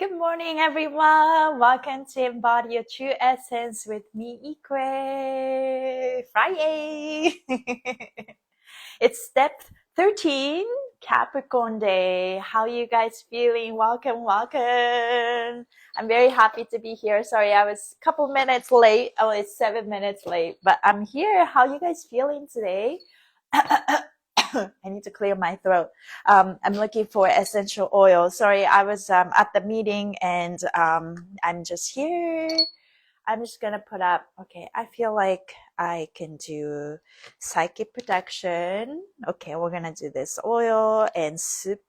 Good morning, everyone. Welcome to Embody Your True Essence with me, Ikue. Friday. It's step 13, Capricorn Day. How you guys feeling? Welcome, welcome. I'm very happy to be here. Sorry, I was a couple minutes late. Oh, it's 7 minutes late, but I'm here. How you guys feeling today? I need to clear my throat. I'm looking for essential oil. Sorry, I was at the meeting and I'm just here. I'm just gonna put up, okay, I feel like I can do psychic protection. Okay, we're gonna do this oil and soup.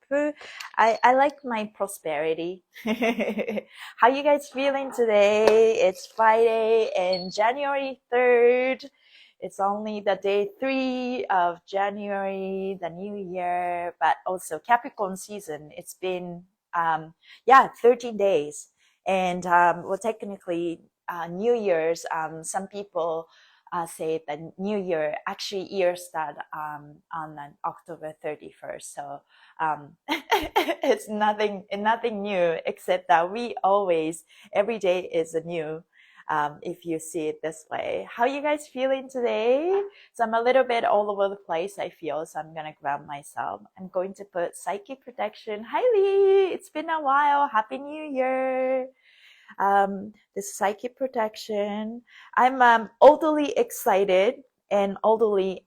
I like my prosperity. How you guys feeling today? It's Friday and January 3rd. It's only the day 3 of January, the new year, but also Capricorn season. It's been, 13 days. And, well, technically, New Year's, some people say that New Year, actually year start on October 31st. So it's nothing new except that we always, every day is a new. If you see it this way. How you guys feeling today? So I'm a little bit all over the place, I feel, so I'm gonna grab myself. I'm going to put psychic protection. Hi Lee, it's been a while. Happy New Year. This psychic protection. I'm oddly excited and oddly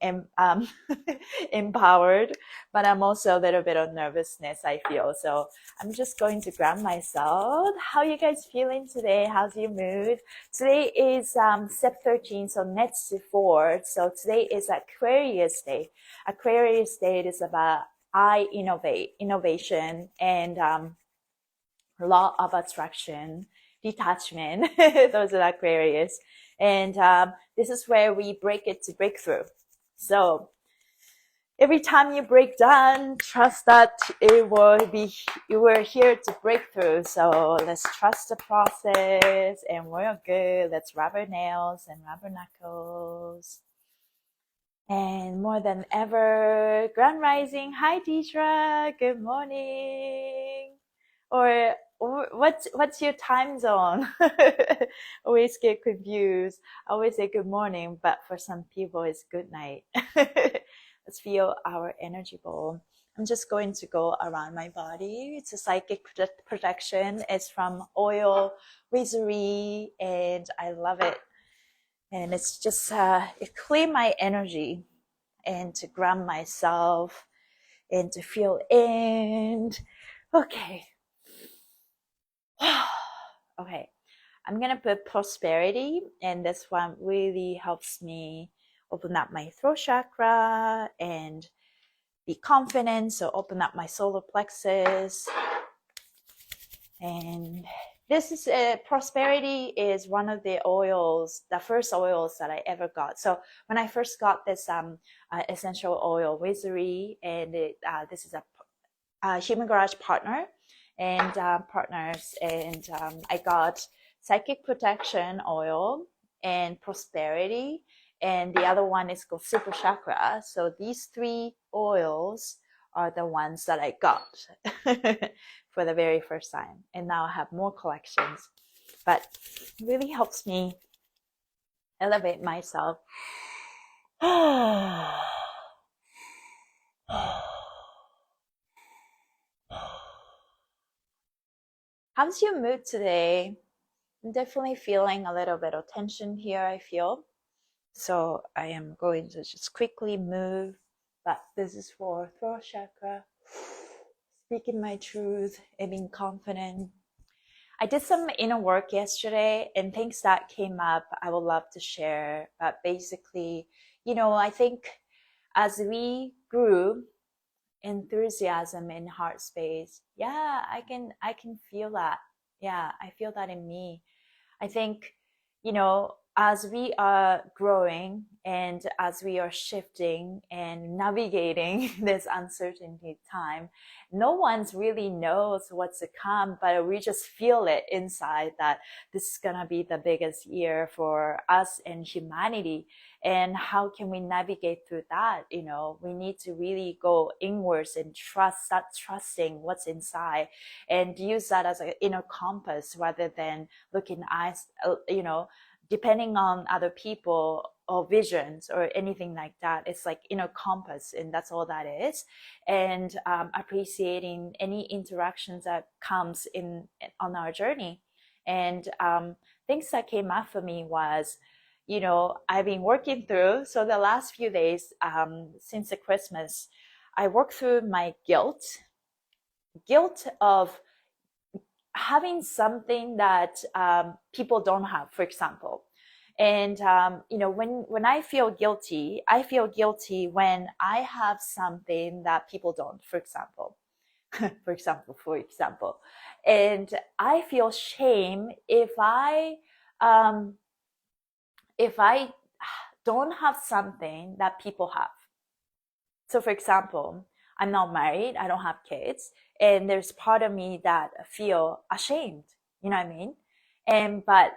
empowered, but I'm also a little bit of nervousness, I feel. So I'm just going to grab myself. How you guys feeling today? How's your mood? Today is step 13, so next to 4. So today is Aquarius Day. Aquarius Day is about I innovate, innovation, and law of attraction, detachment. Those are Aquarius. And this is where we break it to breakthrough. So every time you break down, trust that you were here to break through. So let's trust the process and we're good. Let's rub our nails and rub our knuckles. And more than ever, Grand Rising. Hi, Deidre. Good morning. Or what's your time zone? Always get confused. I always say good morning, but for some people it's good night. Let's feel our energy bowl. I'm just going to go around my body. It's a psychic protection. It's from Oil Wizardry, and I love it. And it's just it clear my energy and to ground myself and to feel in. Okay. Okay, I'm gonna put prosperity, and this one really helps me open up my throat chakra and be confident. So open up my solar plexus. And this is prosperity is one of the oils, the first oils that I ever got. So when I first got this essential oil wizardry, and this is a Human Garage partner and partners, and I got psychic protection oil and prosperity, and the other one is called super chakra. So these 3 oils are the ones that I got for the very first time, and now I have more collections, but it really helps me elevate myself. How's your mood today? I'm definitely feeling a little bit of tension here, I feel. So I am going to just quickly move, but this is for throat chakra, speaking my truth and being confident. I did some inner work yesterday, and things that came up I would love to share. But basically, I think as we grew, enthusiasm in heart space, I can feel that. I feel that in me. I think as we are growing and as we are shifting and navigating this uncertainty time, no one's really knows what's to come, but we just feel it inside that this is gonna be the biggest year for us and humanity. And how can we navigate through that? You know, we need to really go inwards and start trusting what's inside, and use that as an inner compass rather than looking eyes, you know, depending on other people or visions or anything like that. It's like inner compass, and that's all that is. And appreciating any interactions that comes in on our journey. And things that came up for me was, you know, I've been working through, so the last few days, since the Christmas, I worked through my guilt of having something that people don't have, for example. And you know, when I feel guilty when I have something that people don't, for example. For example, and I feel shame um, if I don't have something that people have. So for example, I'm not married, I don't have kids, and there's part of me that feel ashamed, you know what I mean? And but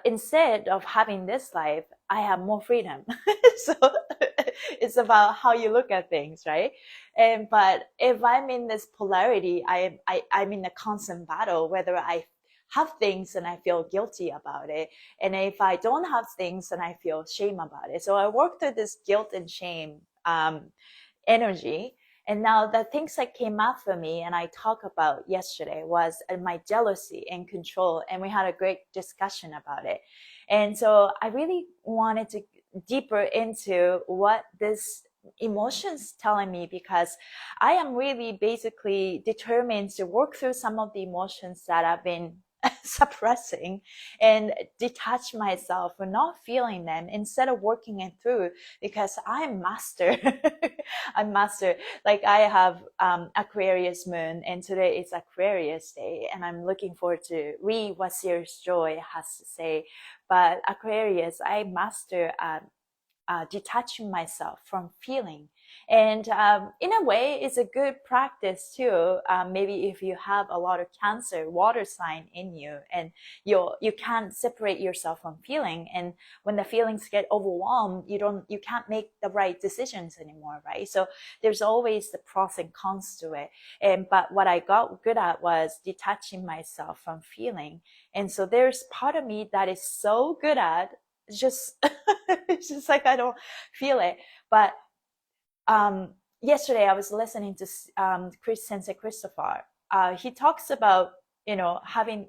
instead of having this life, I have more freedom. So it's about how you look at things, right? And but if I'm in this polarity, I'm in a constant battle whether I have things and I feel guilty about it, and if I don't have things and I feel shame about it. So I work through this guilt and shame energy. And now the things that came up for me and I talked about yesterday was my jealousy and control. And we had a great discussion about it. And so I really wanted to deeper into what this emotions telling me, because I am really basically determined to work through some of the emotions that I've been suppressing and detach myself from not feeling them instead of working it through, because I'm master. I'm master. Like I have Aquarius moon, and today is Aquarius day, and I'm looking forward to read what Serious Joy has to say. But Aquarius, I master detaching myself from feeling. And in a way, it's a good practice too. Maybe if you have a lot of Cancer, water sign in you, and you can't separate yourself from feeling. And when the feelings get overwhelmed, you can't make the right decisions anymore, right? So there's always the pros and cons to it. And but what I got good at was detaching myself from feeling. And so there's part of me that is so good at just it's just like I don't feel it. But yesterday I was listening to Sensei Christopher. He talks about, you know, having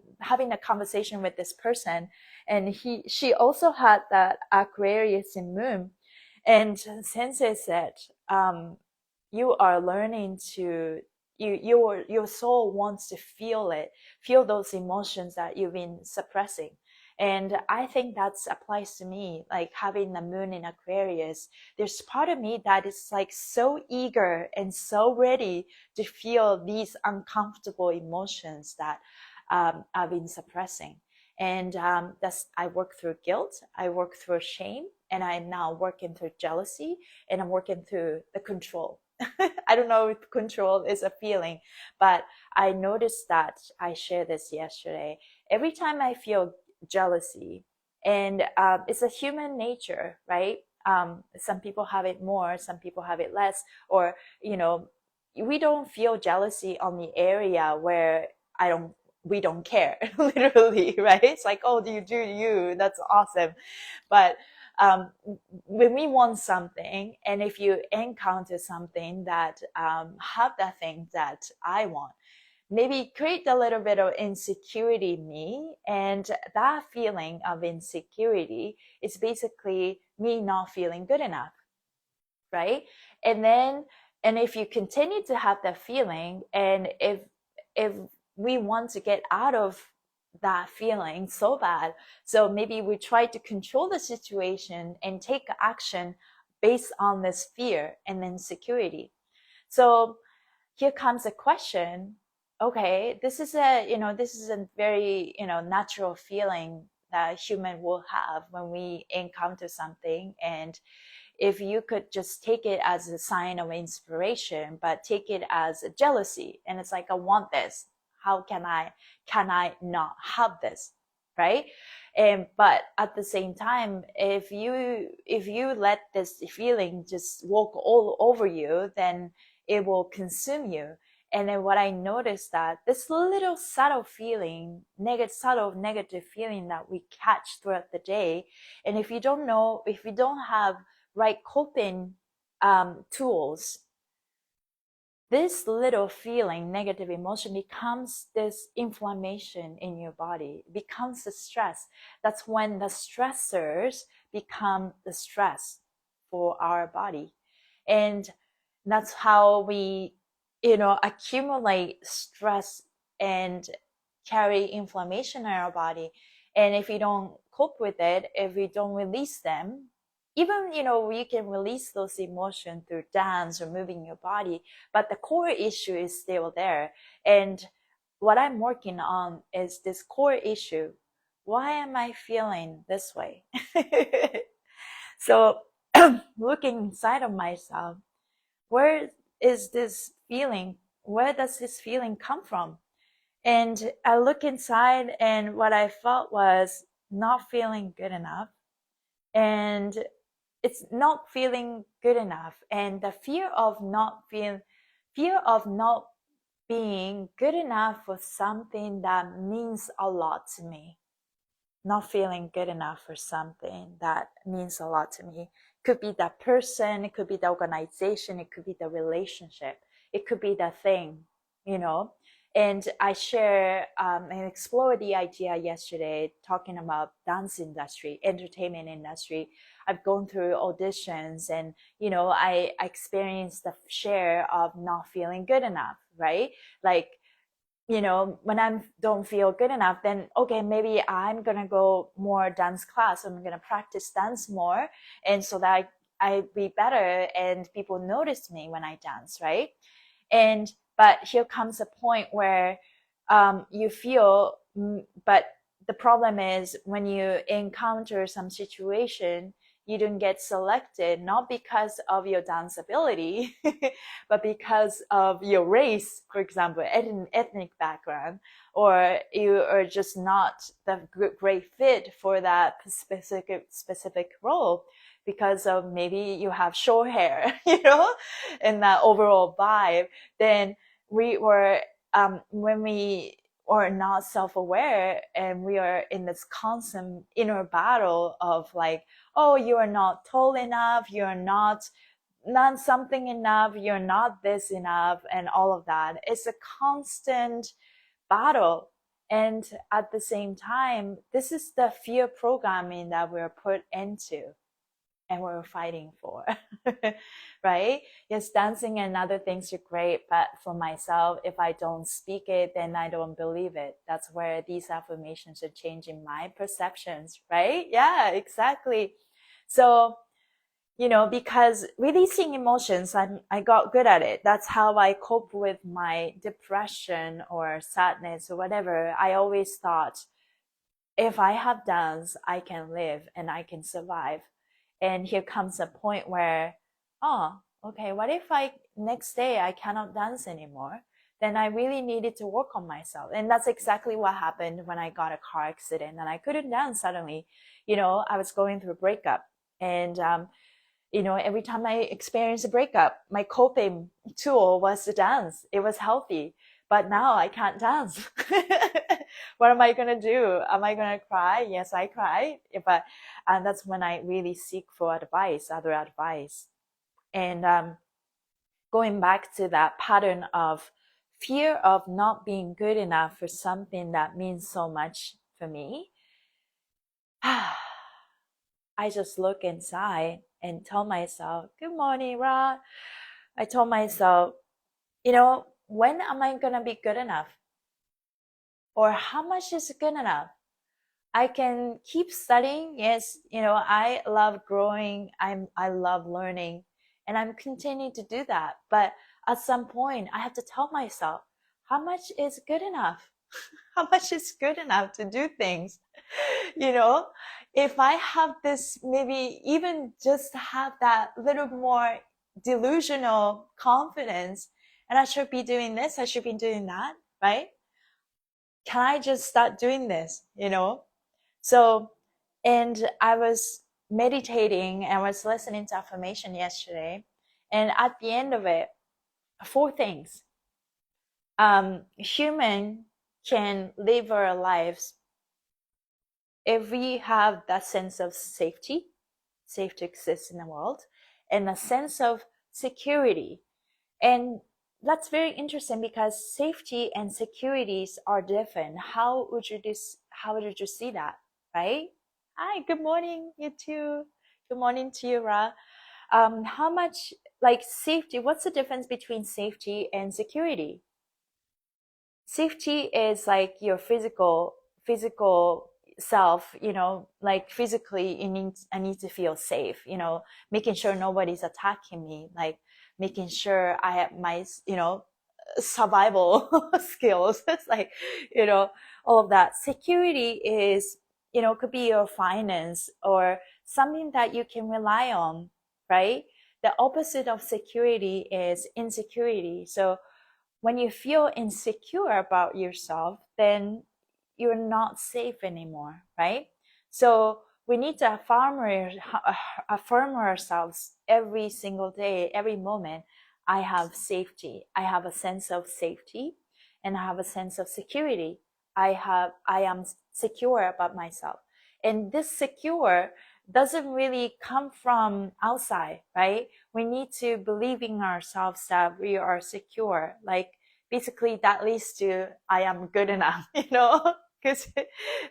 a conversation with this person, and she also had that Aquarius in moon, and Sensei said, you are learning to your soul wants to feel those emotions that you've been suppressing. And I think that applies to me, like having the moon in Aquarius. There's part of me that is like so eager and so ready to feel these uncomfortable emotions that I've been suppressing. And I work through guilt, I work through shame, and I'm now working through jealousy, and I'm working through the control. I don't know if control is a feeling, but I noticed that I shared this yesterday. Every time I feel jealousy, and it's a human nature, right? Some people have it more, some people have it less, or you know, we don't feel jealousy on the area where we don't care, literally, right? It's like, oh, do you, that's awesome. But when we want something, and if you encounter something that have that thing that I want, maybe create a little bit of insecurity in me. And that feeling of insecurity is basically me not feeling good enough, right? And then, and if you continue to have that feeling, and if we want to get out of that feeling so bad, so maybe we try to control the situation and take action based on this fear and insecurity. So here comes a question. Okay, this is a very, natural feeling that human will have when we encounter something. And if you could just take it as a sign of inspiration, but take it as a jealousy, and it's like, I want this, how can I not have this, right? And but at the same time, if you let this feeling just walk all over you, then it will consume you. And then what I noticed, that this little subtle feeling, subtle negative feeling that we catch throughout the day, and if you don't have right coping tools, this little feeling, negative emotion, becomes this inflammation in your body. It becomes the stress. That's when the stressors become the stress for our body. And that's how we, accumulate stress and carry inflammation in our body. And if you don't cope with it, if you don't release them, even, you can release those emotions through dance or moving your body, but the core issue is still there. And what I'm working on is this core issue. Why am I feeling this way? So looking inside of myself, where is this feeling? Where does this feeling come from? And I look inside, and what I felt was not feeling good enough. And it's not feeling good enough. And the fear of not being good enough for something that means a lot to me. Not feeling good enough for something that means a lot to me. Could be that person, it could be the organization, it could be the relationship, it could be the thing, And I share and explore the idea yesterday, talking about dance industry, entertainment industry. I've gone through auditions, and I experienced the share of not feeling good enough, right? Like, when I don't feel good enough, then okay, maybe I'm gonna go more dance class. I'm gonna practice dance more, and so that I be better and people notice me when I dance, right? But here comes a point where you feel, but the problem is when you encounter some situation, you don't get selected, not because of your dance ability, but because of your race, for example, ethnic background, or you are just not the great fit for that specific role because of maybe you have short hair, and that overall vibe. Then we were, when we are not self-aware, and we are in this constant inner battle of like, oh, you are not tall enough, you're not something enough, you're not this enough, and all of that. It's a constant battle. And at the same time, this is the fear programming that we're put into and we're fighting for. Right? Yes, dancing and other things are great, but for myself, if I don't speak it, then I don't believe it. That's where these affirmations are changing my perceptions, right? Yeah, exactly. So, because releasing emotions, I got good at it. That's how I cope with my depression or sadness or whatever. I always thought, if I have dance, I can live and I can survive. And here comes a point where, oh, okay, what if next day I cannot dance anymore? Then I really needed to work on myself. And that's exactly what happened when I got a car accident and I couldn't dance suddenly. I was going through a breakup, and every time I experienced a breakup, my coping tool was to dance. It was healthy, but now I can't dance. What am I going to do? Am I going to cry? Yes, I cry. But that's when I really seek for other advice. And going back to that pattern of fear of not being good enough for something that means so much for me, I just look inside and tell myself, good morning, Rod. I told myself, when am I going to be good enough? Or how much is good enough? I can keep studying. Yes, I love growing. I love learning, and I'm continuing to do that. But at some point, I have to tell myself, how much is good enough? How much is good enough to do things? You know, if I have this, maybe even just have that little more delusional confidence, and I should be doing this, I should be doing that, right? Can I just start doing this, you know? So, and I was meditating and I was listening to affirmation yesterday. And at the end of it, four things. Human can live our lives if we have that sense of safety, safe to exist in the world, and a sense of security. And that's very interesting because safety and securities are different. How would you see that, right? Hi, good morning, you too. Good morning to you, Ra. How much, like, safety, what's the difference between safety and security? Safety is like your physical self, you know, like physically I need to feel safe, you know, making sure nobody's attacking me, like making sure I have my, you know, survival skills. It's like, you know, all of that. Security is, you know, could be your finance or something that you can rely on, right? The opposite of security is insecurity. So when you feel insecure about yourself, then you're not safe anymore, right? So we need to affirm ourselves every single day, every moment. I have safety. I have a sense of safety and I have a sense of security. I am secure about myself. And this secure doesn't really come from outside, right? We need to believe in ourselves that we are secure. Like basically that leads to I am good enough, you know? Because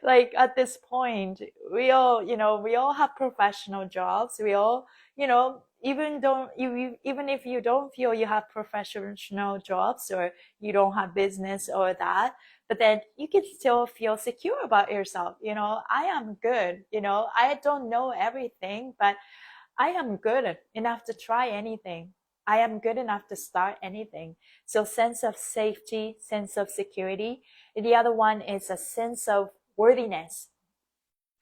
like at this point, we all have professional jobs. We all, you know, even if you don't feel you have professional jobs or you don't have business or that, but then you can still feel secure about yourself. You know, I am good. You know, I don't know everything, but I am good enough to try anything. I am good enough to start anything. So sense of safety, sense of security. And the other one is a sense of worthiness.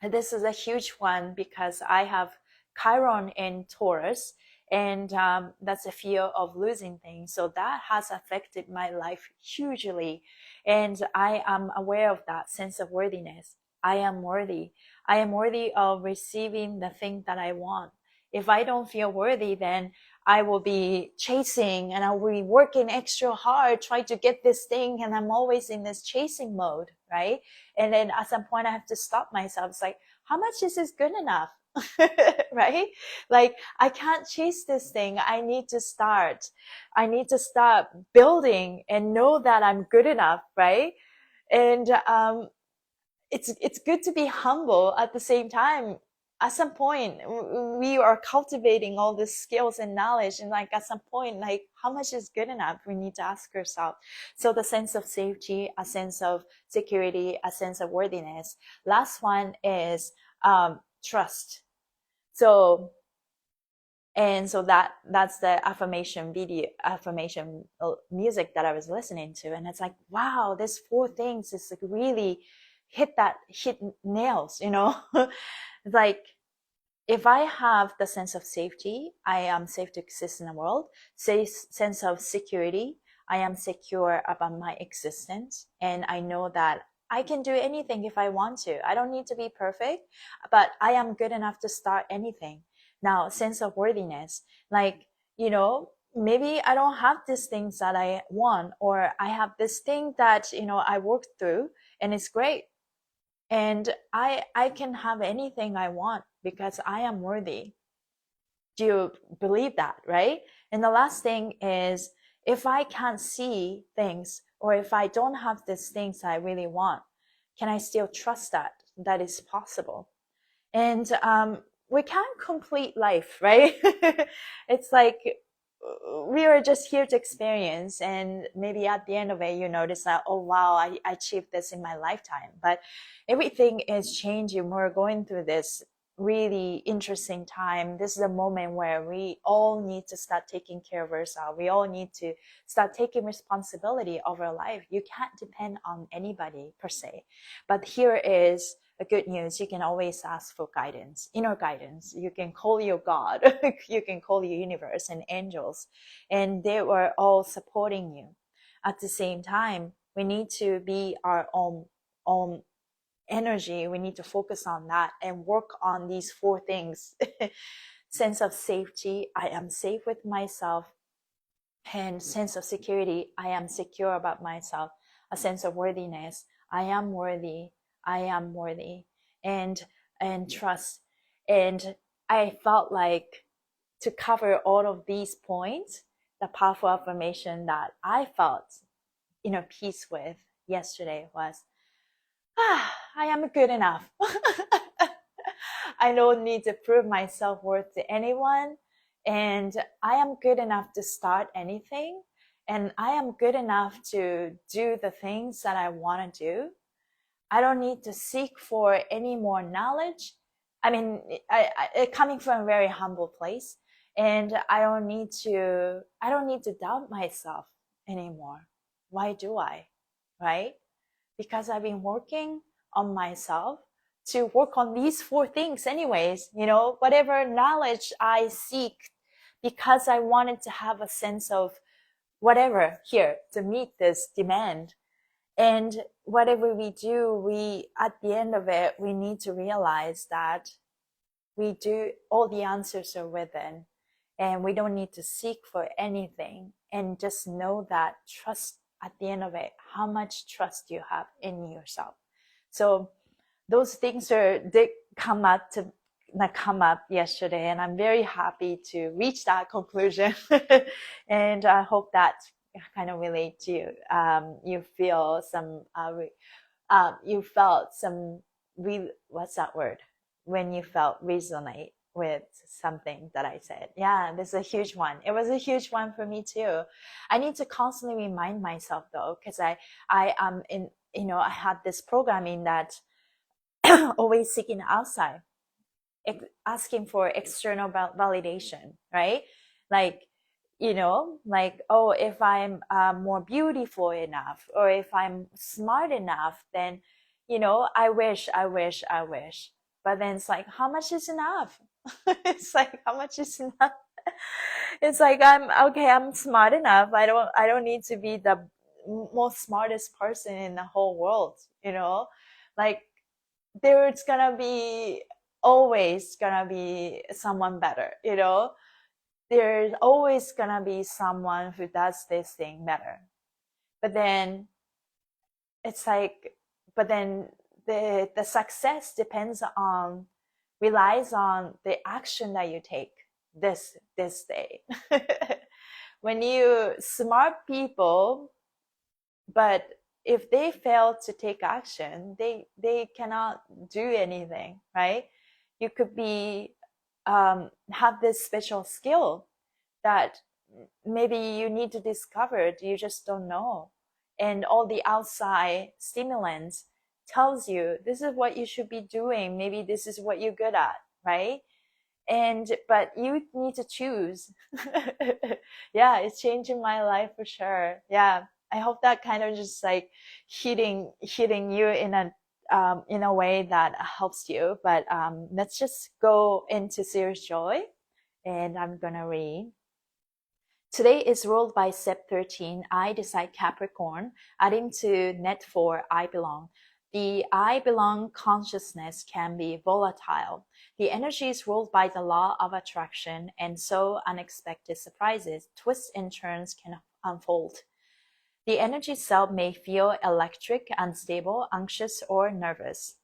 And this is a huge one because I have Chiron in Taurus, and that's a fear of losing things. So that has affected my life hugely. And I am aware of that sense of worthiness. I am worthy. I am worthy of receiving the thing that I want. If I don't feel worthy, then I will be chasing and I will be working extra hard trying to get this thing. And I'm always in this chasing mode, right? And then at some point I have to stop myself. It's like, how much is this good enough? Right? Like I can't chase this thing. I need to start building and know that I'm good enough, right? And it's good to be humble at the same time. At some point we are cultivating all these skills and knowledge, and like at some point, like how much is good enough, we need to ask ourselves. So the sense of safety, a sense of security, a sense of worthiness. Last one is trust. So that's the affirmation music that I was listening to, and it's like, wow, this four things is like really hit nails, you know. It's like, if I have the sense of safety, I am safe to exist in the world. Sense of security, I am secure about my existence, and I know that I can do anything if I want to. I don't need to be perfect, but I am good enough to start anything. Now, sense of worthiness, like, you know, maybe I don't have these things that I want, or I have this thing that, you know, I worked through and it's great. And I can have anything I want because I am worthy. Do you believe that, right? And the last thing is, if I can't see things, or if I don't have these things I really want, can I still trust that is possible? And we can't complete life, right? It's like we are just here to experience, and maybe at the end of it you notice that, oh wow, I achieved this in my lifetime. But everything is changing. We're going through this really interesting time. This is a moment where we all need to start taking care of ourselves. We all need to start taking responsibility of our life. You can't depend on anybody per se. But here is a good news. You can always ask for guidance, inner guidance. You can call your God. You can call your universe and angels. And they were all supporting you. At the same time, we need to be our own energy. We need to focus on that and work on these 4 things. Sense of safety, I am safe with myself. And sense of security, I am secure about myself. A sense of worthiness, I am worthy. I am worthy. And trust. And I felt like to cover all of these points, the powerful affirmation that I felt inner peace with yesterday was, I am good enough. I don't need to prove my self-worth to anyone. And I am good enough to start anything. And I am good enough to do the things that I want to do. I don't need to seek for any more knowledge. I mean, I coming from a very humble place, and I don't need to doubt myself anymore. Why do I? Right? Because I've been working on myself to work on these 4 things anyways, whatever knowledge I seek, because I wanted to have a sense of whatever here to meet this demand. And whatever we do, at the end of it, we need to realize that all the answers are within, and we don't need to seek for anything, and just know that trust at the end of it, how much trust you have in yourself. So those things did come up yesterday, and I'm very happy to reach that conclusion. And I hope that kind of relate to you. You feel some, you felt some, what's that word? When you felt resonate with something that I said. Yeah, this is a huge one. It was a huge one for me too. I need to constantly remind myself though, because I am in, I had this programming that always seeking outside, asking for external validation, right? Like, oh, if I'm more beautiful enough, or if I'm smart enough, then, I wish. But then it's like, how much is enough? It's like, how much is enough? It's like, I'm smart enough. I don't need to be the most smartest person in the whole world, like, there's always gonna be someone better, there's always gonna be someone who does this thing better. But then it's like, the success relies on the action that you take this day. When you smart people, but if they fail to take action, they cannot do anything, right? You could be have this special skill that maybe you need to discover it, you just don't know. And all the outside stimulants tells you this is what you should be doing, maybe this is what you're good at, right? But you need to choose. Yeah, it's changing my life for sure. Yeah, I hope that kind of just like hitting you in a way that helps you. But let's just go into Serious Joy, and I'm gonna read. Today is ruled by Sep 13, I decide Capricorn, adding to Net 4, I belong. The I belong consciousness can be volatile. The energy is ruled by the law of attraction, and so unexpected surprises, twists and turns can unfold. The energy itself may feel electric, unstable, anxious, or nervous.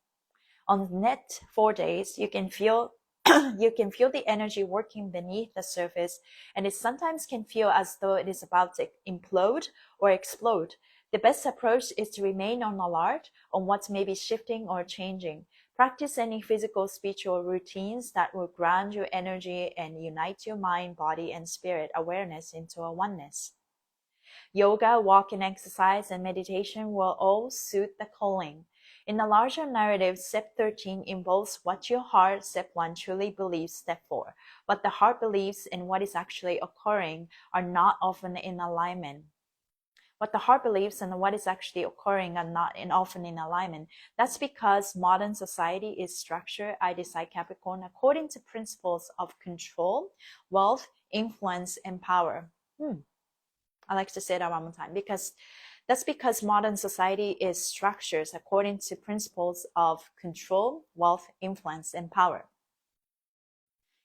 On Net 4 days, you can feel the energy working beneath the surface, and it sometimes can feel as though it is about to implode or explode. The best approach is to remain on alert on what may be shifting or changing. Practice any physical, spiritual routines that will ground your energy and unite your mind, body, and spirit awareness into a oneness. Yoga, walking exercise, and meditation will all suit the calling. In the larger narrative, step 13 involves what your heart, step 1, truly believes, step 4. What the heart believes and what is actually occurring are not often in alignment. What the heart believes and what is actually occurring are not often in alignment. That's because modern society is structured, I decide Capricorn, according to principles of control, wealth, influence, and power. I like to say that one more time, because that's because modern society is structured according to principles of control, wealth, influence, and power.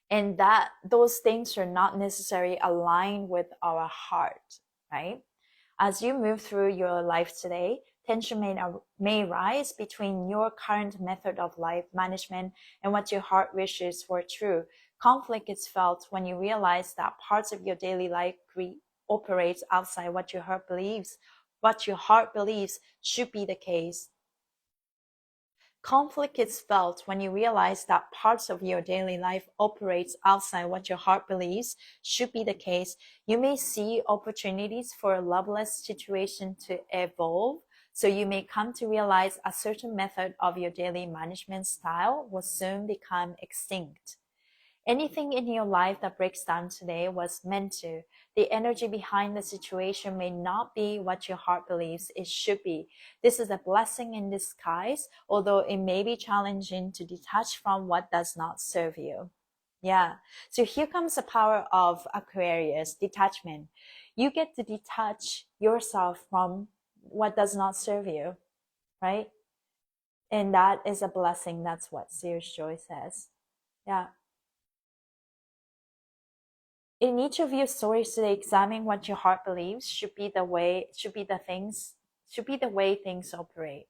And that those things are not necessarily aligned with our heart, right? As you move through your life today, tension may rise between your current method of life management and what your heart wishes for true. Conflict is felt when you realize that parts of your daily life operate outside what your heart believes. What your heart believes should be the case. Conflict is felt when you realize that parts of your daily life operates outside what your heart believes should be the case. You may see opportunities for a loveless situation to evolve, so you may come to realize a certain method of your daily management style will soon become extinct. Anything in your life that breaks down today was meant to. The energy behind the situation may not be what your heart believes it should be. This is a blessing in disguise, although it may be challenging to detach from what does not serve you. Yeah. So here comes the power of Aquarius, detachment. You get to detach yourself from what does not serve you, right? And that is a blessing. That's what Sears Joy says. Yeah. In each of your stories today, examine what your heart believes should be the way things operate.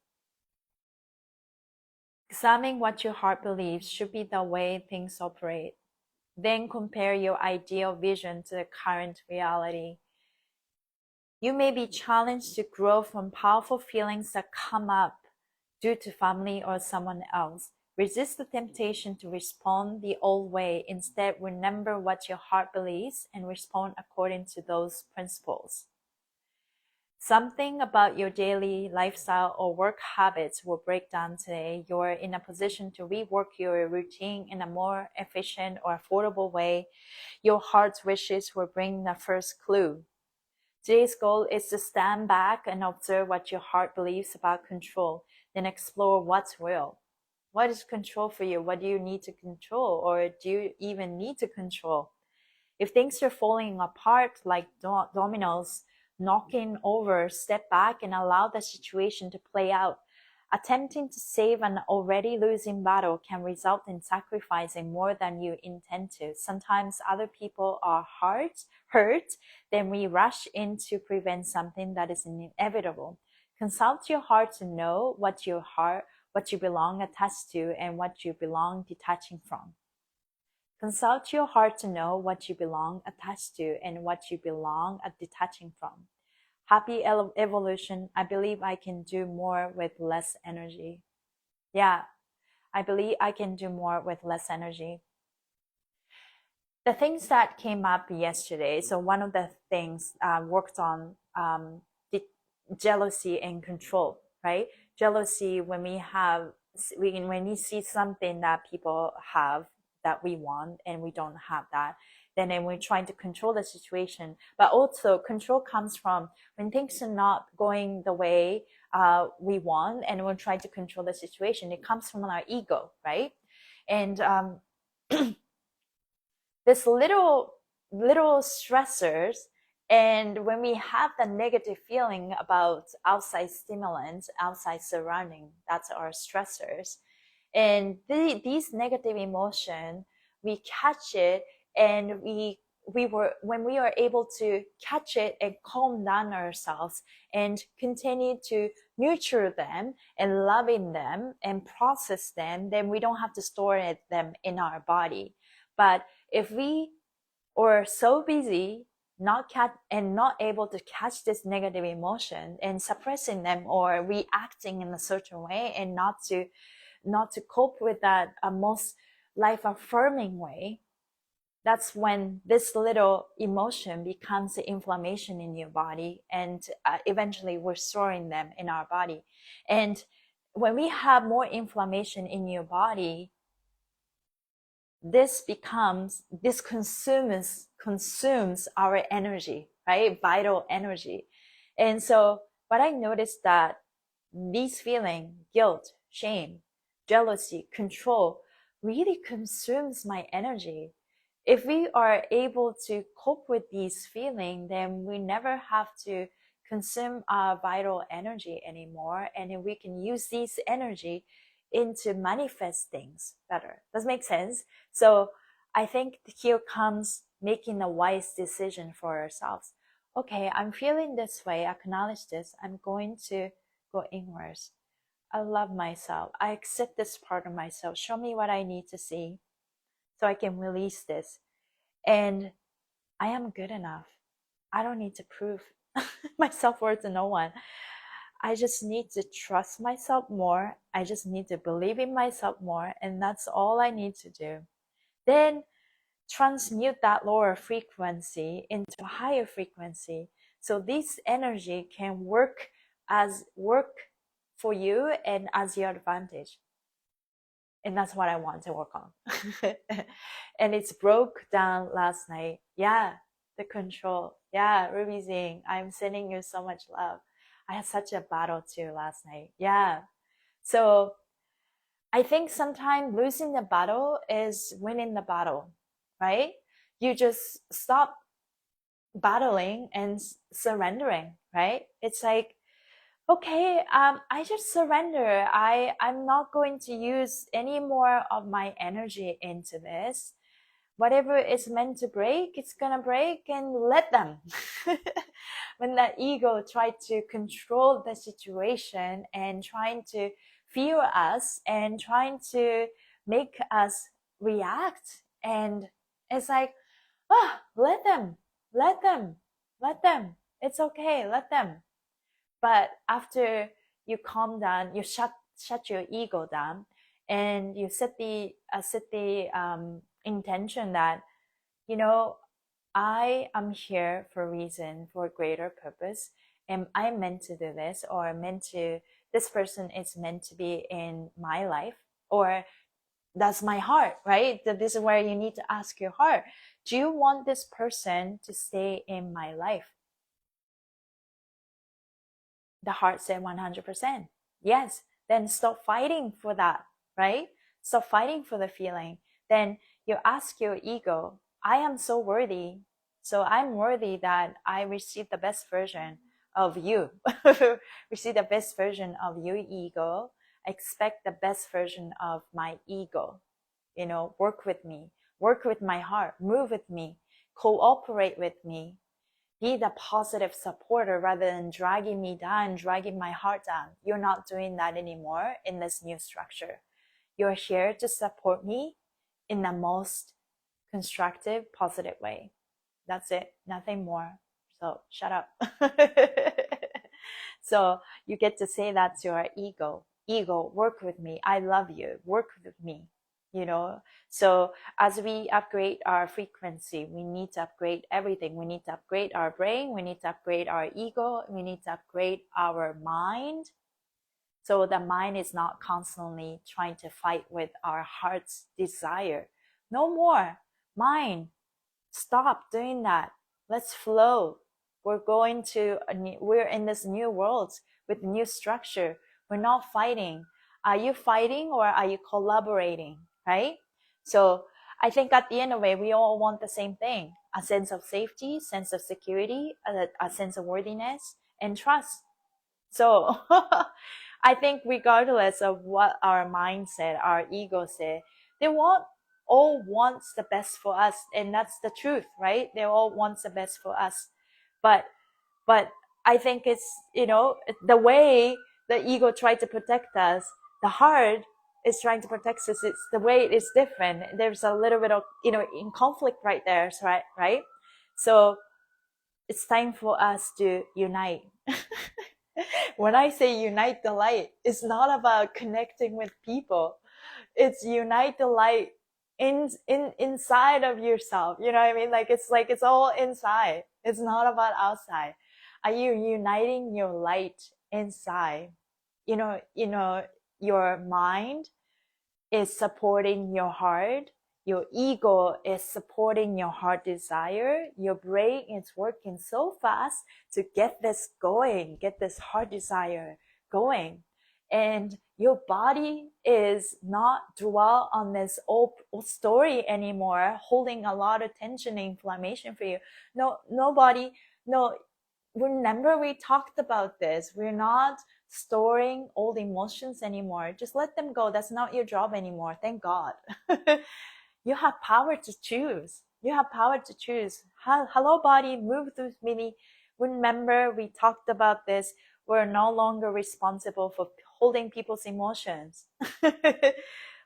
Examine what your heart believes should be the way things operate. Then compare your ideal vision to the current reality. You may be challenged to grow from powerful feelings that come up due to family or someone else. Resist the temptation to respond the old way. Instead, remember what your heart believes and respond according to those principles. Something about your daily lifestyle or work habits will break down today. You're in a position to rework your routine in a more efficient or affordable way. Your heart's wishes will bring the first clue. Today's goal is to stand back and observe what your heart believes about control, then explore what's real. What is control for you? What do you need to control, or do you even need to control? If things are falling apart like dominoes, knocking over, step back and allow the situation to play out. Attempting to save an already losing battle can result in sacrificing more than you intend to. Sometimes other people are hurt, then we rush in to prevent something that is inevitable. Consult your heart to know what you belong attached to and what you belong detaching from. Consult your heart to know what you belong attached to and what you belong detaching from. Happy evolution. I believe I can do more with less energy. Yeah, I believe I can do more with less energy. The things that came up yesterday, so one of the things worked on the jealousy and control, right? Jealousy, when we see something that people have that we want and we don't have that, then we're trying to control the situation. But also control comes from when things are not going the way we want and we're trying to control the situation. It comes from our ego, right? And this little stressors, and when we have the negative feeling about outside stimulants, outside surrounding, that's our stressors. And these negative emotion, we catch it, and when we are able to catch it and calm down ourselves and continue to nurture them and loving them and process them, then we don't have to store them in our body. But if we are so busy not able to catch this negative emotion and suppressing them or reacting in a certain way and not to cope with that most life affirming way, that's when this little emotion becomes the inflammation in your body, and eventually we're storing them in our body. And when we have more inflammation in your body, this consumes our energy, right? Vital energy. And so, but I noticed that these feelings, guilt, shame, jealousy, control, really consumes my energy. If we are able to cope with these feelings, then we never have to consume our vital energy anymore, and we can use this energy into manifest things better. Does make sense? So I think here comes making a wise decision for ourselves. Okay, I'm feeling this way, acknowledge this, I'm going to go inwards. I love myself, I accept this part of myself, show me what I need to see so I can release this. And I am good enough. I don't need to prove my self-worth to no one. I just need to trust myself more. I just need to believe in myself more. And that's all I need to do. Then transmute that lower frequency into a higher frequency. So this energy can work for you and as your advantage. And that's what I want to work on. And it's broke down last night. Yeah, the control. Yeah, Ruby Zing, I'm sending you so much love. I had such a battle too last night. Yeah. So I think sometimes losing the battle is winning the battle, right? You just stop battling and surrendering, right? It's like, okay, I just surrender. I'm not going to use any more of my energy into this. Whatever is meant to break, it's gonna break, and let them. When that ego tried to control the situation and trying to fear us and trying to make us react, and it's like, let them, let them, let them. It's okay, let them. But after you calm down, you shut your ego down, and you set the intention that, you know, I am here for a reason, for a greater purpose. Am I meant to do this, or this person is meant to be in my life, or that's my heart, right? This is where you need to ask your heart. Do you want this person to stay in my life? The heart said 100%. Yes. Then stop fighting for that, right? Stop fighting for the feeling. Then you ask your ego, I am so worthy. So I'm worthy that I receive the best version of you. Receive the best version of your ego. Expect the best version of my ego. Work with me. Work with my heart. Move with me. Cooperate with me. Be the positive supporter rather than dragging me down, dragging my heart down. You're not doing that anymore in this new structure. You're here to support me in the most constructive, positive way. That's it. Nothing more. So shut up. So you get to say that to your ego. Ego, work with me. I love you. Work with me. So as we upgrade our frequency, we need to upgrade everything. We need to upgrade our brain. We need to upgrade our ego. We need to upgrade our mind. So the mind is not constantly trying to fight with our heart's desire. No more. Mind, stop doing that. Let's flow. We're in this new world with new structure. We're not fighting. Are you fighting, or are you collaborating? Right? So I think at the end of it, we all want the same thing: a sense of safety, sense of security, a sense of worthiness, and trust. So I think regardless of what our mindset, our ego say, they all wants the best for us, and that's the truth, right? They all wants the best for us, but I think it's the way the ego tried to protect us, the heart is trying to protect us. It's the way it is different. There's a little bit of in conflict right there, right? So it's time for us to unite. When I say unite the light, it's not about connecting with people. It's unite the light inside of yourself. You know what I mean? Like it's all inside. It's not about outside. Are you uniting your light inside? your mind is supporting your heart. Your ego is supporting your heart desire. Your brain is working so fast to get this going, get this heart desire going. And your body is not dwell on this old story anymore, holding a lot of tension and inflammation for you. No, remember we talked about this. We're not storing old emotions anymore. Just let them go. That's not your job anymore. Thank God. You have power to choose. You have power to choose. Hello, body, move through me. Remember, we talked about this. We're no longer responsible for holding people's emotions.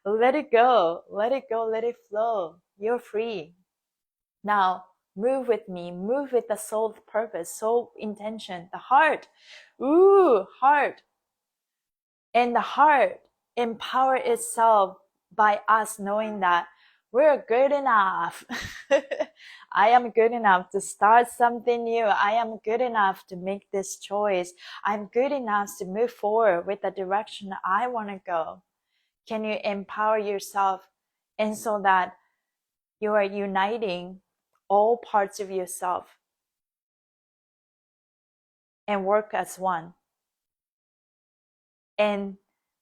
Let it go. Let it go. Let it flow. You're free. Now, move with me. Move with the soul purpose, soul intention, the heart. Ooh, heart. And the heart empower itself by us knowing that we're good enough. I am good enough to start something new. I am good enough to make this choice. I'm good enough to move forward with the direction I want to go. Can you empower yourself? And so that you are uniting all parts of yourself and work as one. And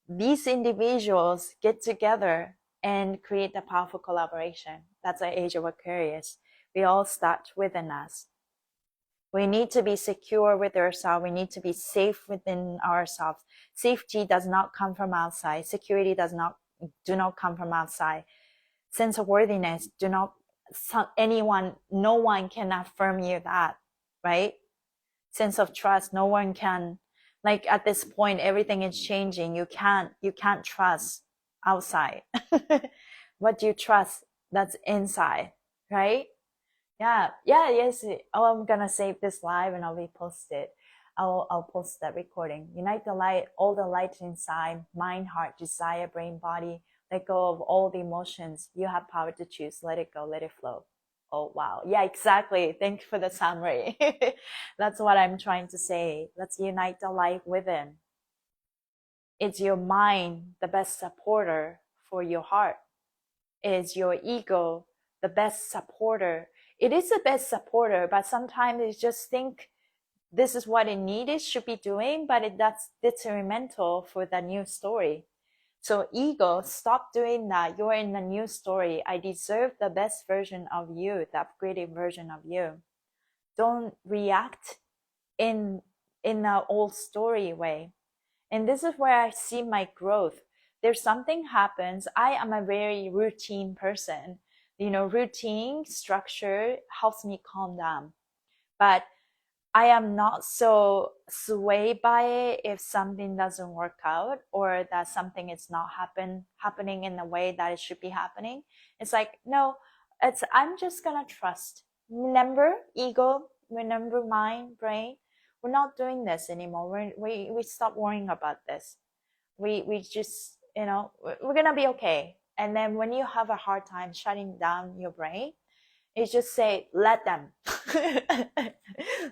these individuals get together and create a powerful collaboration. That's the age of Aquarius. We all start within us. We need to be secure with ourselves. We need to be safe within ourselves. Safety does not come from outside. Security do not come from outside. Sense of worthiness, no one can affirm you that, right? Sense of trust, no one can, like at this point, everything is changing. You can't trust outside. What do you trust? That's inside, right? Yes. Oh, I'm gonna save this live and I'll repost it. I'll post that recording. Unite the light, all the light inside, mind, heart, desire, brain, body. Let go of all the emotions. You have power to choose. Let it go. Let it flow. Oh, wow. Yeah, exactly. Thank you for the summary. That's what I'm trying to say. Let's unite the light within. Is your mind the best supporter for your heart? Is your ego the best supporter? It is the best supporter, but sometimes it just think this is what it needed, should be doing, but that's detrimental for the new story. So ego, stop doing that. You're in the new story. I deserve the best version of you, the upgraded version of you. Don't react in the old story way. And this is where I see my growth. There's something happens. I am a very routine person. Routine structure helps me calm down. But I am not so swayed by it if something doesn't work out or that something is not happening in the way that it should be happening. It's like, no, I'm just gonna trust. Remember, ego, remember mind, brain. We're not doing this anymore. We stop worrying about this. We just, we're gonna be okay. And then when you have a hard time shutting down your brain, you just say, let them.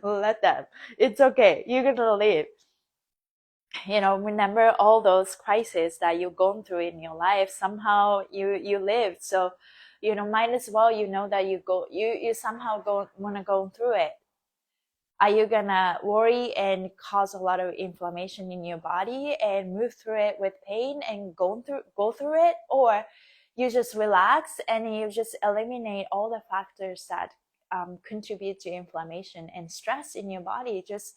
Let them. It's okay. You're gonna live. Remember all those crises that you've gone through in your life. Somehow you lived. So, might as well, that you somehow want to go through it. Are you gonna worry and cause a lot of inflammation in your body and move through it with pain and go through it? Or you just relax and you just eliminate all the factors that contribute to inflammation and stress in your body. Just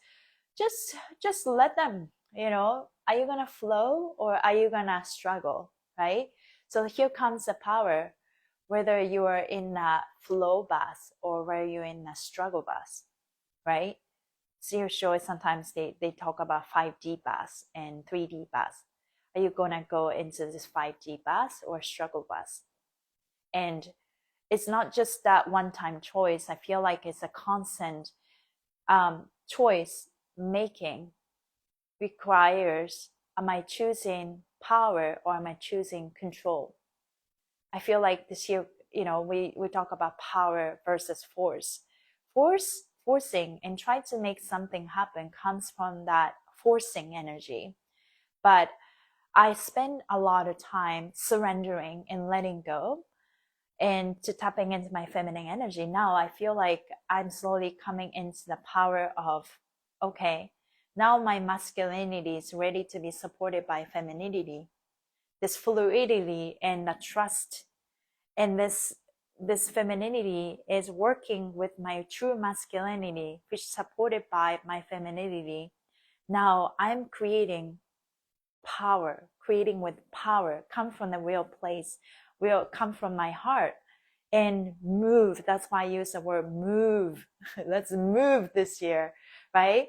let them, are you gonna flow or are you gonna struggle, right? So here comes the power, whether you are in a flow bus or whether you're in a struggle bus, right? So your show, sometimes they talk about 5D bus and 3D bus. Are you gonna go into this 5D bus or struggle bus? And it's not just that one-time choice. I feel like it's a constant choice making. Requires, am I choosing power or am I choosing control? I feel like this year, we talk about power versus force. Forcing and trying to make something happen comes from that forcing energy. But I spend a lot of time surrendering and letting go and to tapping into my feminine energy. Now I feel like I'm slowly coming into the power of, okay, now my masculinity is ready to be supported by femininity. This fluidity and the trust and this femininity is working with my true masculinity, which is supported by my femininity. Now I'm creating power, creating with power, come from the real place, will come from my heart and move. That's why I use the word move. Let's move this year, right?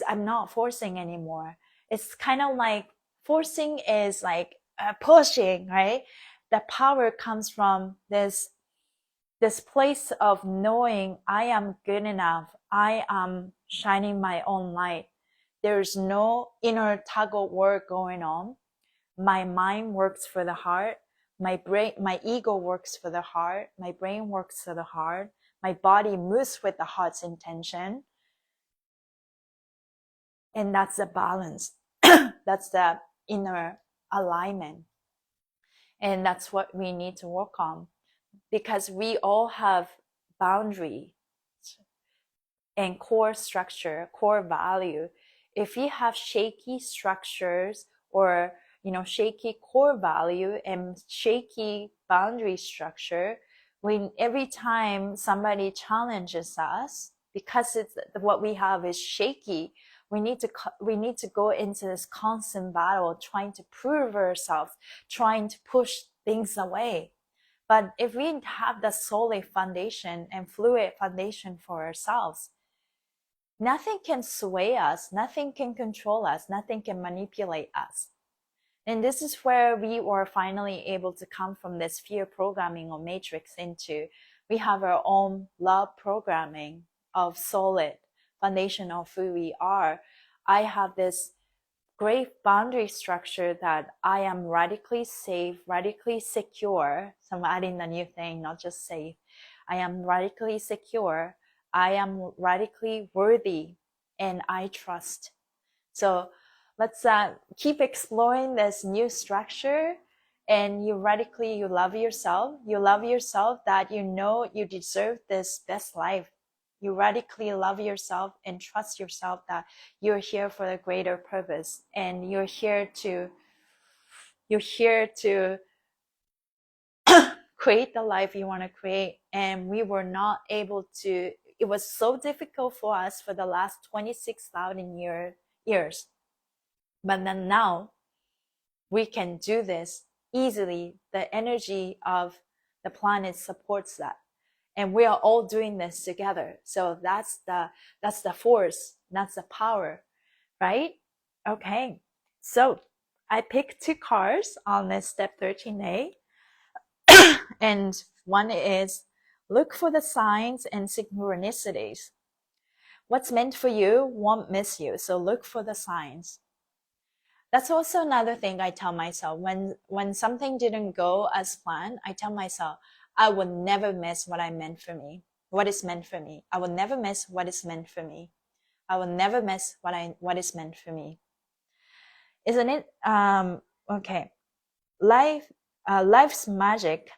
I'm not forcing anymore. It's kind of like forcing is like pushing, right? The power comes from this place of knowing I am good enough. I am shining my own light. There's no inner tug of war going on. My mind works for the heart. My ego works for the heart. My brain works for the heart. My body moves with the heart's intention. And that's the balance. That's the inner alignment. And that's what we need to work on, because we all have boundary and core structure, core value. If you have shaky structures or shaky core value and shaky boundary structure, when every time somebody challenges us, because it's what we have is shaky, we need to go into this constant battle, trying to prove ourselves, trying to push things away. But if we have the solid foundation and fluid foundation for ourselves, nothing can sway us, nothing can control us, nothing can manipulate us. And this is where we were finally able to come from this fear programming or matrix into, we have our own love programming of solid foundation of who we are. I have this great boundary structure that I am radically safe, radically secure. So I'm adding the new thing, not just safe. I am radically secure. I am radically worthy, and I trust. So let's keep exploring this new structure. And you love yourself. You love yourself that you know you deserve this best life. You radically love yourself and trust yourself that you're here for a greater purpose, and you're here to create the life you want to create. And we were not able to, it was so difficult for us for the last 26,000 years. But then now we can do this easily. The energy of the planet supports that. And we are all doing this together. So that's the force, that's the power, right? Okay. So I picked 2 cards on this step 13A. And one is, look for the signs and synchronicities. What's meant for you won't miss you. So look for the signs. That's also another thing I tell myself. When something didn't go as planned, I tell myself, I will never miss what is meant for me. I will never miss what is meant for me. I will never miss what is meant for me. Isn't it? Okay. Life's magic.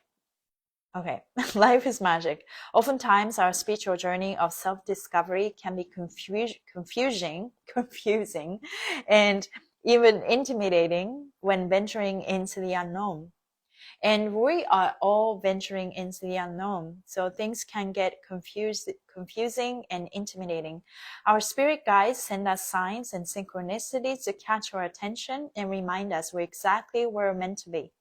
Okay. Life is magic. Oftentimes our spiritual journey of self-discovery can be confusing, and even intimidating when venturing into the unknown. And we are all venturing into the unknown, so things can get confusing and intimidating. Our spirit guides send us signs and synchronicities to catch our attention and remind us we're exactly where we're meant to be.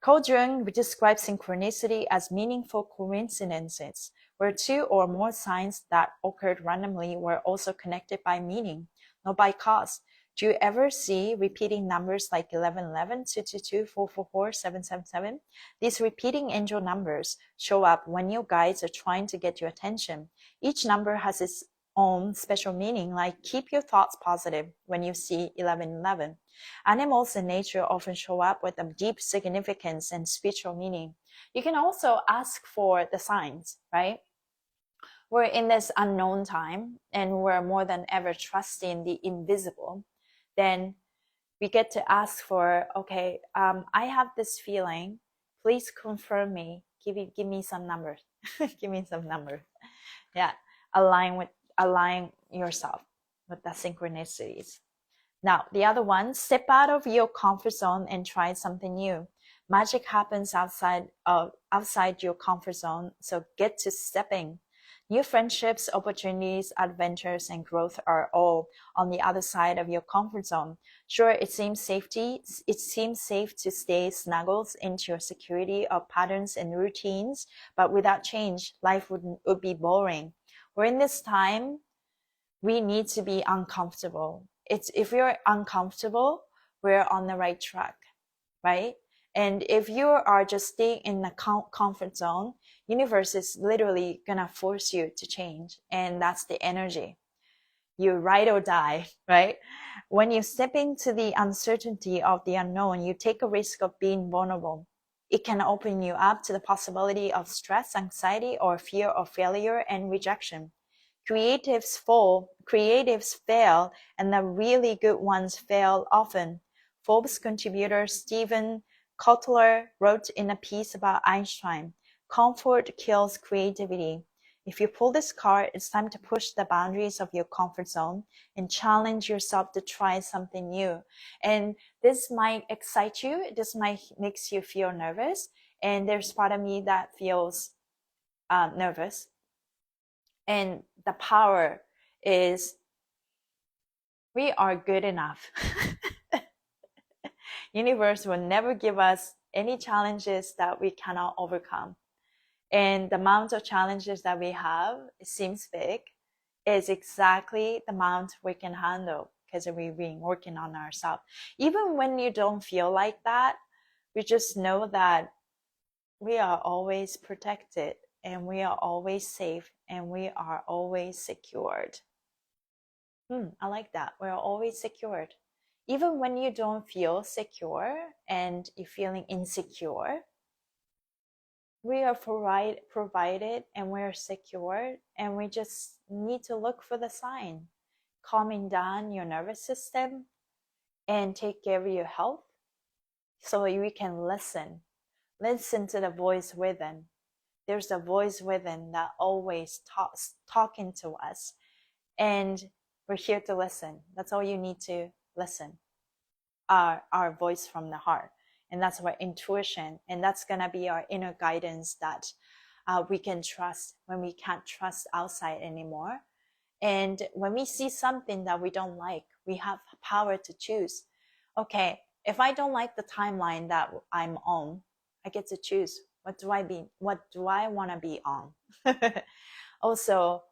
Carl Jung describes synchronicity as meaningful coincidences, where 2 or more signs that occurred randomly were also connected by meaning, not by cause. Do you ever see repeating numbers like 1111, 222, 444, 777? These repeating angel numbers show up when your guides are trying to get your attention. Each number has its own special meaning, like keep your thoughts positive when you see 1111. Animals in nature often show up with a deep significance and spiritual meaning. You can also ask for the signs, right? We're in this unknown time, and we're more than ever trusting the invisible. Then we get to ask for, okay, I have this feeling, please confirm me, give me some numbers. Give me some numbers. Yeah, align yourself with the synchronicities. Now, the other one, step out of your comfort zone and try something new. Magic happens outside your comfort zone, so get to stepping. New friendships, opportunities, adventures, and growth are all on the other side of your comfort zone. Sure, it seems safe to stay snuggled into your security of patterns and routines, but without change, life would be boring. We're in this time, we need to be uncomfortable. If we're uncomfortable, we're on the right track, right? And if you are just staying in the comfort zone, universe is literally gonna force you to change, and that's the energy. You ride or die, right? When you step into the uncertainty of the unknown, you take a risk of being vulnerable. It can open you up to the possibility of stress, anxiety, or fear of failure and rejection. Creatives fail, and the really good ones fail often. Forbes contributor Stephen Kotler wrote in a piece about Einstein, comfort kills creativity. If you pull this card, it's time to push the boundaries of your comfort zone and challenge yourself to try something new. And this might excite you. This might makes you feel nervous. And there's part of me that feels nervous. And the power is we are good enough. Universe will never give us any challenges that we cannot overcome. And the amount of challenges that we have, it seems big, is exactly the amount we can handle because we've been working on ourselves. Even when you don't feel like that, we just know that we are always protected and we are always safe and we are always secured. I like that. We're always secured. Even when you don't feel secure and you're feeling insecure, we are provided and we're secured, and we just need to look for the sign. Calming down your nervous system and take care of your health so you can listen. Listen to the voice within. There's a voice within that always talking to us, and we're here to listen. That's all you need to listen. Our voice from the heart. And that's our intuition. And that's going to be our inner guidance that we can trust when we can't trust outside anymore. And when we see something that we don't like, we have power to choose. Okay, if I don't like the timeline that I'm on, I get to choose. What do I want to be on? Also,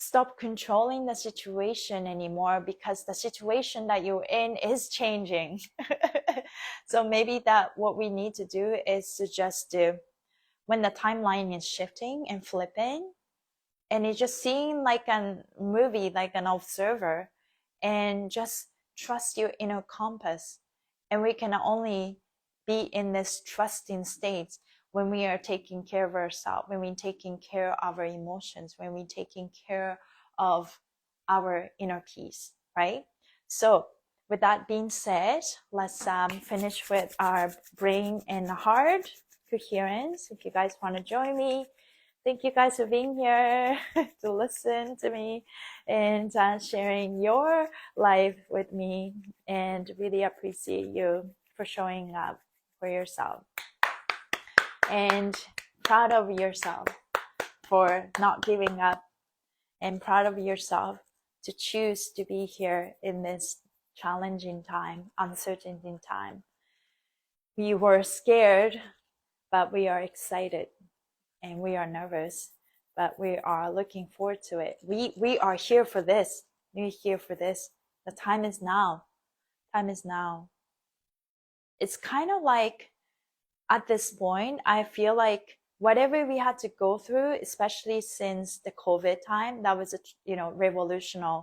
stop controlling the situation anymore, because the situation that you're in is changing. So maybe that what we need to do is to just do, when the timeline is shifting and flipping, and you're just seeing like a movie, like an observer, and just trust your inner compass. And we can only be in this trusting state when we are taking care of ourselves, when we're taking care of our emotions, when we're taking care of our inner peace, right? So with that being said, let's finish with our brain and heart coherence. If you guys want to join me, thank you guys for being here to listen to me and sharing your life with me, and really appreciate you for showing up for yourself, and proud of yourself for not giving up, and proud of yourself to choose to be here in this challenging time, uncertain time. We were scared, but we are excited, and we are nervous, but we are looking forward to it. We are here for this. We're here for this. The time is now. Time is now. It's kind of like, at this point, I feel like whatever we had to go through, especially since the COVID time, that was a revolutionary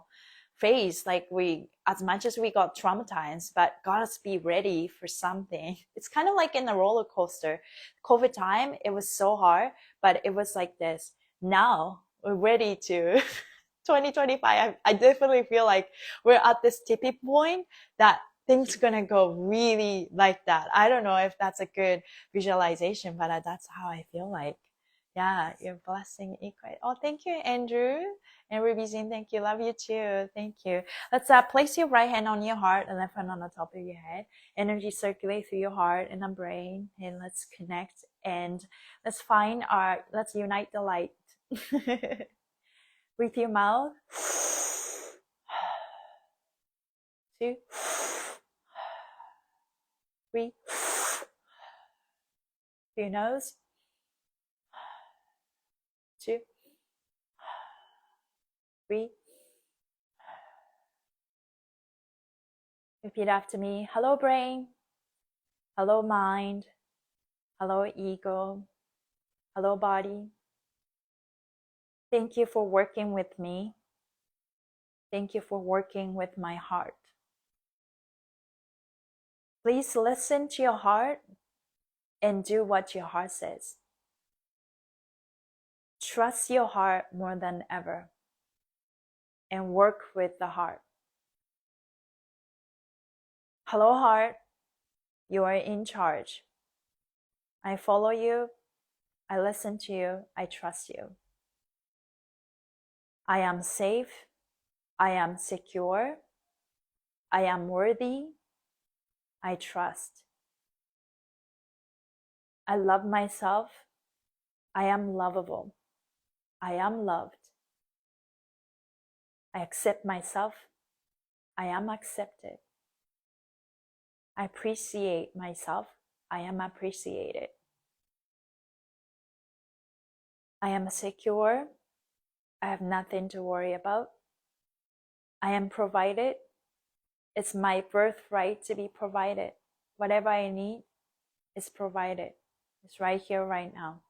phase. Like, we, as much as we got traumatized, but got us be ready for something. It's kind of like in a roller coaster. COVID time, it was so hard, but it was like this. Now we're ready to 2025. I definitely feel like we're at this tipping point that things gonna go really like that. I don't know if that's a good visualization, but that's how I feel like. Yeah, your blessing equate. Oh, thank you, Andrew. And Ruby Jean, thank you. Love you too. Thank you. Let's place your right hand on your heart and left hand on the top of your head. Energy circulate through your heart and the brain. And let's connect and let's unite the light. Breathe your mouth. 2, 3. Through your nose. 2, 3. Repeat after me. Hello, brain. Hello, mind. Hello, ego. Hello, body. Thank you for working with me. Thank you for working with my heart. Please listen to your heart and do what your heart says. Trust your heart more than ever and work with the heart. Hello, heart. You are in charge. I follow you. I listen to you. I trust you. I am safe. I am secure. I am worthy. I trust. I love myself. I am lovable. I am loved. I accept myself. I am accepted. I appreciate myself. I am appreciated. I am secure. I have nothing to worry about. I am provided. It's my birthright to be provided. Whatever I need is provided. It's right here, right now.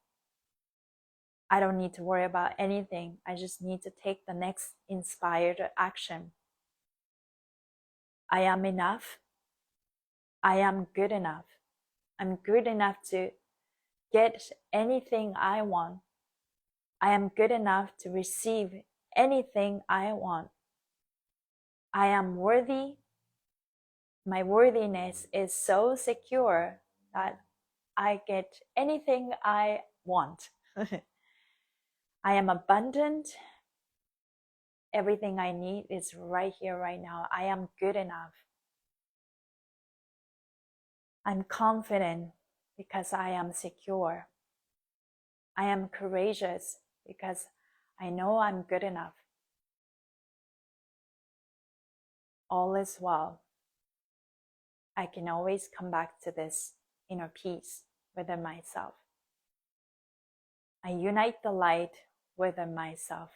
I don't need to worry about anything. I just need to take the next inspired action. I am enough. I am good enough. I'm good enough to get anything I want. I am good enough to receive anything I want. I am worthy. My worthiness is so secure that I get anything I want. I am abundant. Everything I need is right here, right now. I am good enough. I'm confident because I am secure. I am courageous because I know I'm good enough. All is well. I can always come back to this inner peace within myself. I unite the light within myself.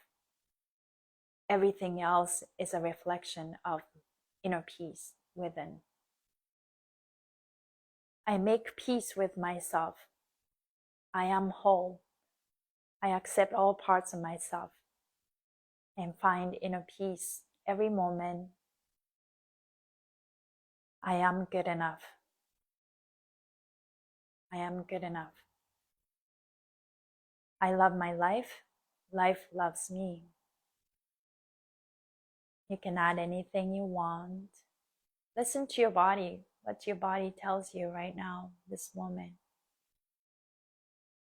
Everything else is a reflection of inner peace within. I make peace with myself. I am whole. I accept all parts of myself and find inner peace every moment. I am good enough. I am good enough. I love my life. Life loves me. You can add anything you want. Listen to your body, what your body tells you right now, this moment.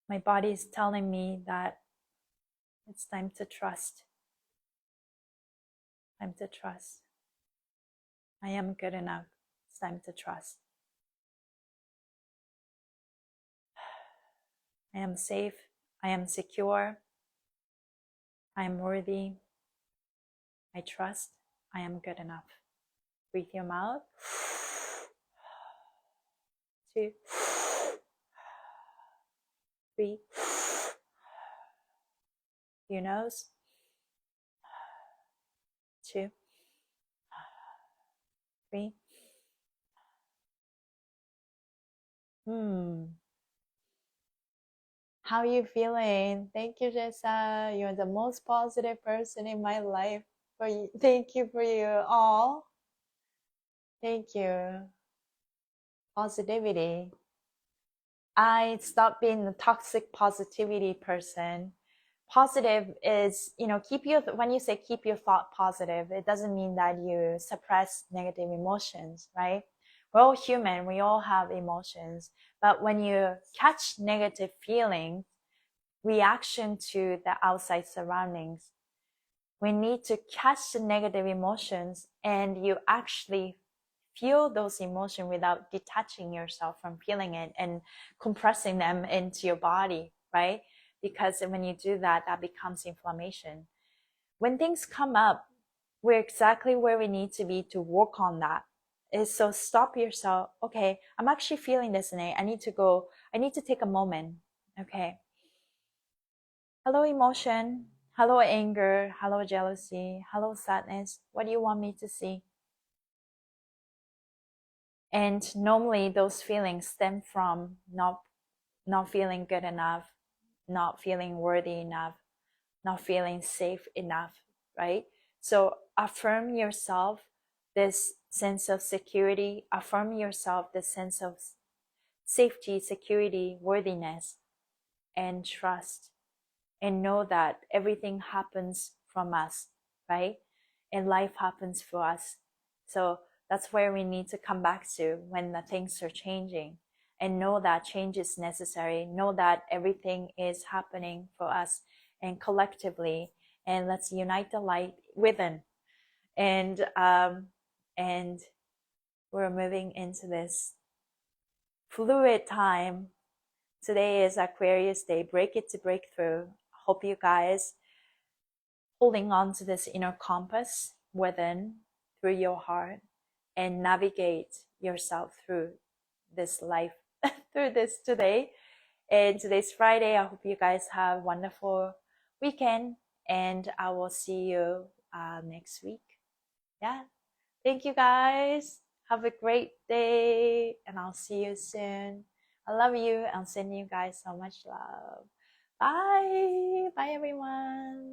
My body is telling me that it's time to trust. Time to trust. I am good enough. It's time to trust. I am safe. I am secure. I am worthy. I trust. I am good enough. Breathe your mouth. 2, 3. Your nose. 2, 3. How are you feeling? Thank you, Jessa. You're the most positive person in my life. For you. Thank you for you all. Thank you. Positivity. I stopped being the toxic positivity person. Positive is, keep your, when you say keep your thought positive, it doesn't mean that you suppress negative emotions, right? We're all human, we all have emotions, but when you catch negative feelings, reaction to the outside surroundings, we need to catch the negative emotions and you actually feel those emotions without detaching yourself from feeling it and compressing them into your body, right? Because when you do that, that becomes inflammation. When things come up, we're exactly where we need to be to work on that. Is so stop yourself. Okay, I'm actually feeling this, and I need to take a moment. Okay. Hello, emotion. Hello, anger. Hello, jealousy. Hello, sadness. What do you want me to see? And normally those feelings stem from not feeling good enough, not feeling worthy enough, not feeling safe enough, right? So affirm yourself this sense of security, affirm yourself this sense of safety, security, worthiness, and trust. And know that everything happens from us, right? And life happens for us. So that's where we need to come back to when the things are changing, and know that change is necessary. Know that everything is happening for us and collectively. And let's unite the light within. And we're moving into this fluid time. Today is Aquarius Day. Break it to breakthrough. Hope you guys holding on to this inner compass within through your heart and navigate yourself through this life, through this today. And today's Friday. I hope you guys have a wonderful weekend, and I will see you next week. Yeah. Thank you guys. Have a great day, and I'll see you soon. I love you. I'm sending you guys so much love. Bye. Bye, everyone.